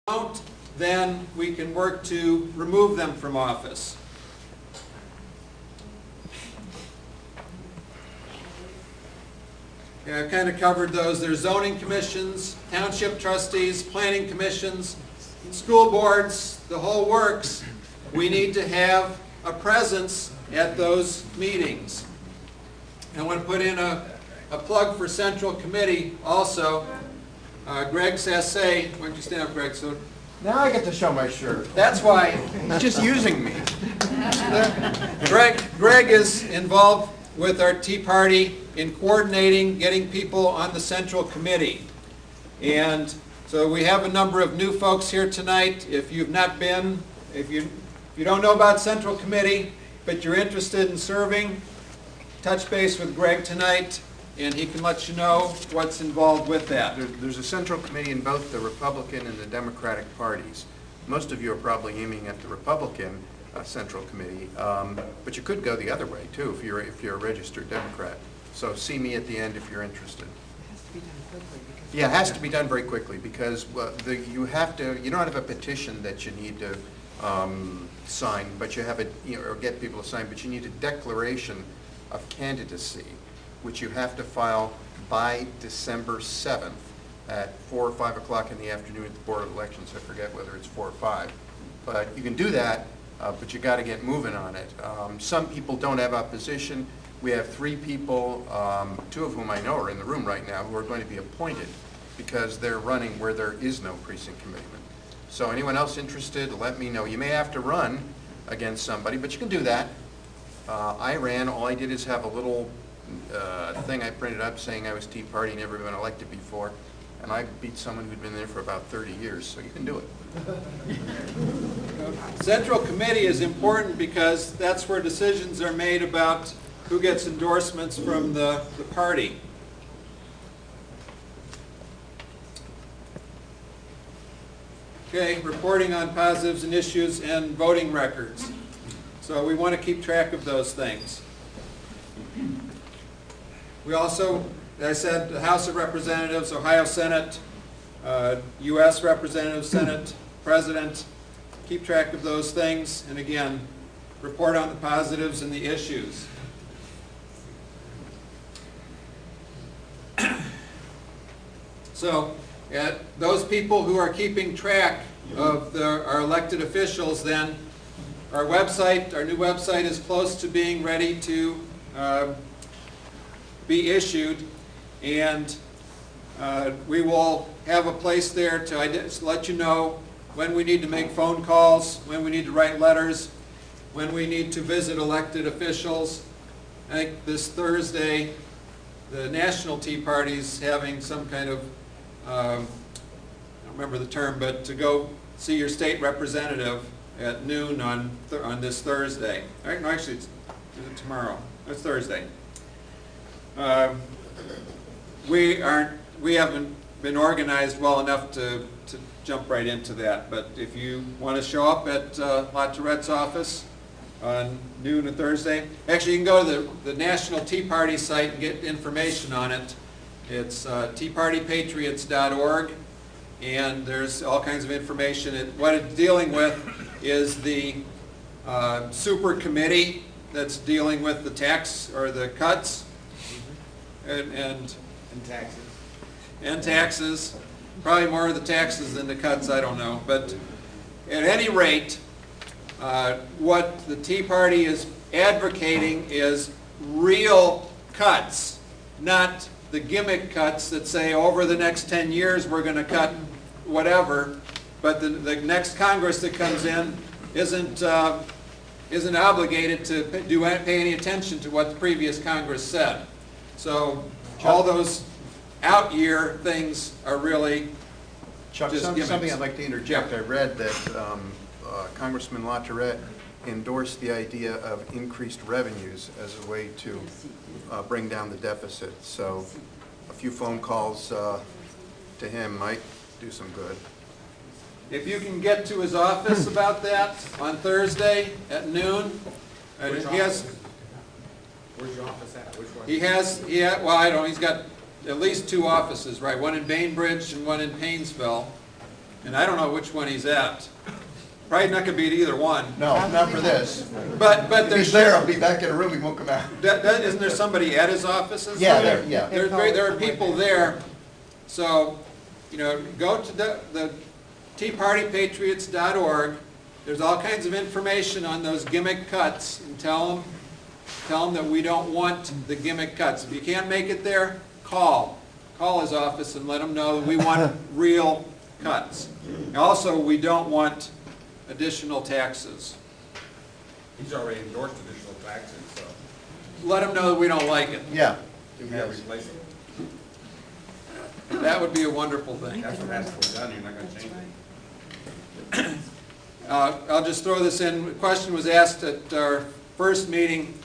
don't, then we can work to remove them from office. Yeah, I've kind of covered those. There's zoning commissions, township trustees, planning commissions, school boards, the whole works. We need to have a presence at those meetings. I want to put in a plug for Central Committee also. Greg Sasse, why don't you stand up, Greg? So now I get to show my shirt. That's why He's just using me. Greg is involved with our Tea Party in coordinating, getting people on the Central Committee. And so we have a number of new folks here tonight. If you've not been, if you don't know about Central Committee, but you're interested in serving, touch base with Greg tonight, and he can let you know what's involved with that. There's a Central Committee in both the Republican and the Democratic parties. Most of you are probably aiming at the Republican Central Committee, but you could go the other way too if you're a registered Democrat. So see me at the end if you're interested. It has to be done quickly. Yeah, it has to be done very quickly because you don't have a petition that you need to sign, but you have or get people to sign, but you need a declaration of candidacy, which you have to file by December 7th at 4 or 5 o'clock in the afternoon at the Board of Elections. I forget whether it's 4 or 5. But you can do that, but you got to get moving on it. Some people don't have opposition. We have 3 people, 2 of whom I know are in the room right now, who are going to be appointed because they're running where there is no precinct committeeman. So anyone else interested, let me know. You may have to run against somebody, but you can do that. I ran. All I did is have a little thing I printed up saying I was Tea Party, never been elected before, and I beat someone who'd been there for about 30 years, so you can do it. Central Committee is important because that's where decisions are made about who gets endorsements from the party. Okay, reporting on positives and issues and voting records. So we want to keep track of those things. We also, as I said, the House of Representatives, Ohio Senate, U.S. Representative, Senate, President, keep track of those things, and again, report on the positives and the issues. So, those people who are keeping track of our elected officials, then, our new website is close to being ready to be issued, and we will have a place there to let you know when we need to make phone calls, when we need to write letters, when we need to visit elected officials. I think this Thursday, the National Tea Party is having some kind of, I don't remember the term, but to go see your state representative at noon on this Thursday. No, actually, it's tomorrow. It's Thursday. We haven't been organized well enough to jump right into that, but if you want to show up at La Tourette's office on noon on Thursday, actually you can go to the National Tea Party site and get information on it. It's teapartypatriots.org, and there's all kinds of information. What it's dealing with is the super committee that's dealing with the tax or the cuts and taxes. And taxes. Probably more of the taxes than the cuts, I don't know. But at any rate, what the Tea Party is advocating is real cuts, not the gimmick cuts that say over the next 10 years we're going to cut whatever, but the next Congress that comes in isn't obligated to pay any attention to what the previous Congress said. So all those out-year things are really Chuck, just something I'd like to interject. I read that Congressman LaTourette endorsed the idea of increased revenues as a way to bring down the deficit. So a few phone calls to him might do some good. If you can get to his office about that on Thursday at noon, Where's your office at? Which one? well, I don't know, he's got at least 2 offices, right? One in Bainbridge and one in Painesville. and I don't know which one he's at. Probably not gonna be at either one. No, not for this. But If there's, he's there, I'll be back in a room, he won't come out. isn't there somebody at his offices? Yeah, there, yeah. There are people there, so, you know, go to the teapartypatriots.org. There's all kinds of information on those gimmick cuts, and tell them that we don't want the gimmick cuts. If you can't make it there, call his office and let him know that we want real cuts. Also, we don't want additional taxes. He's already endorsed additional taxes, so Let him know that we don't like it. Yeah. we gotta replace them. That would be a wonderful thing. That's what has to be done, you're not gonna change it. I'll just throw this in. The question was asked at our first meeting,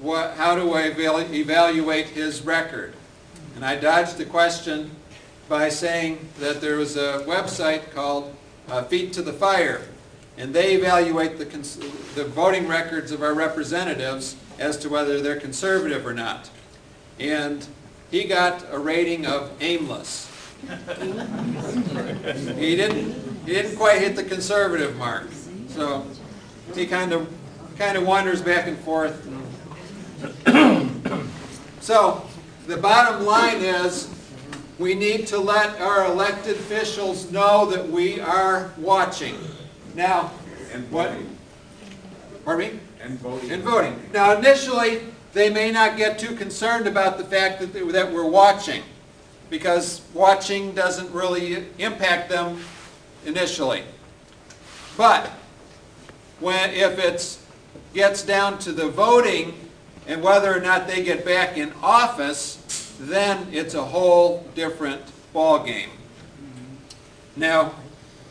how do I evaluate his record? And I dodged the question by saying that there was a website called Feet to the Fire, and they evaluate the voting records of our representatives as to whether they're conservative or not. And he got a rating of aimless. He didn't quite hit the conservative mark. So he kind of wanders back and forth. So the bottom line is, we need to let our elected officials know that we are watching. Now, And what? voting. Pardon me? And voting. In voting. Now, initially, they may not get too concerned about the fact that we're watching, because watching doesn't really impact them initially. But if it gets down to the voting and whether or not they get back in office, then it's a whole different ballgame. Now,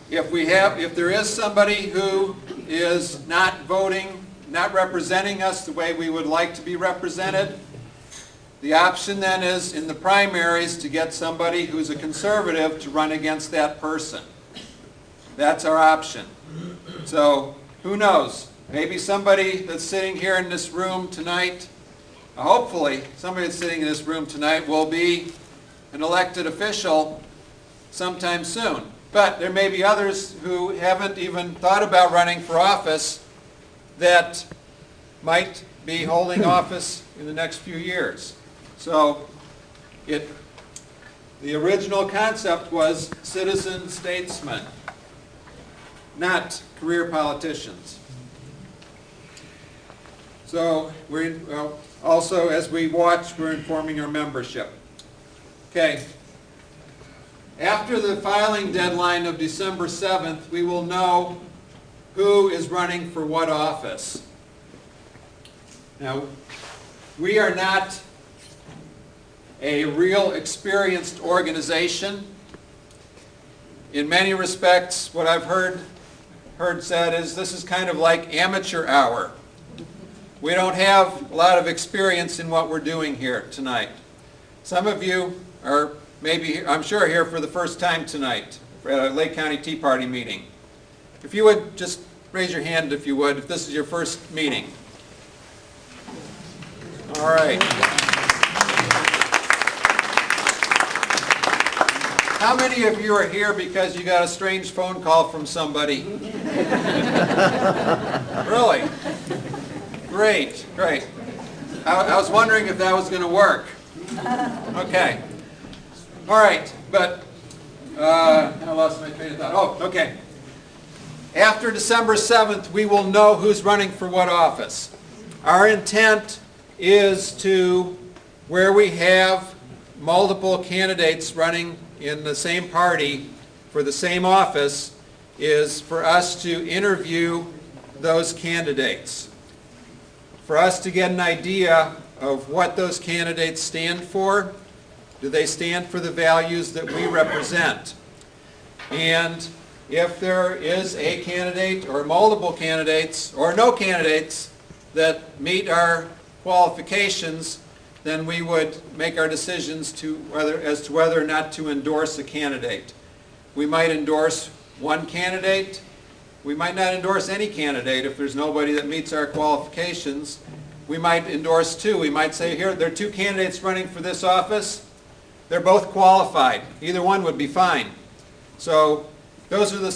if there is somebody who is not voting, not representing us the way we would like to be represented, the option then is in the primaries to get somebody who's a conservative to run against that person. That's our option. So who knows? Maybe somebody that's sitting here in this room tonight, hopefully somebody that's sitting in this room tonight will be an elected official sometime soon. But there may be others who haven't even thought about running for office that might be holding office in the next few years. So the original concept was citizen statesmen, not career politicians. So also, as we watch, we're informing our membership. Okay. After the filing deadline of December 7th, we will know who is running for what office. Now, we are not a real experienced organization. In many respects, what I've heard said is this is kind of like amateur hour. We don't have a lot of experience in what we're doing here tonight. Some of you are maybe, I'm sure, here for the first time tonight at a Lake County Tea Party meeting. If you would, just raise your hand if you would, if this is your first meeting. All right. How many of you are here because you got a strange phone call from somebody? Really? Great, great. I was wondering if that was going to work. Okay. All right, but I lost my train of thought. Oh, okay. After December 7th, we will know who's running for what office. Our intent is to, where we have multiple candidates running in the same party for the same office, is for us to interview those candidates. For us to get an idea of what those candidates stand for. Do they stand for the values that we represent? And if there is a candidate or multiple candidates or no candidates that meet our qualifications, then we would make our decisions as to whether or not to endorse a candidate. We might endorse one candidate. We might not endorse any candidate if there's nobody that meets our qualifications. We might endorse two. We might say, here, there are two candidates running for this office. They're both qualified. Either one would be fine. So Those are the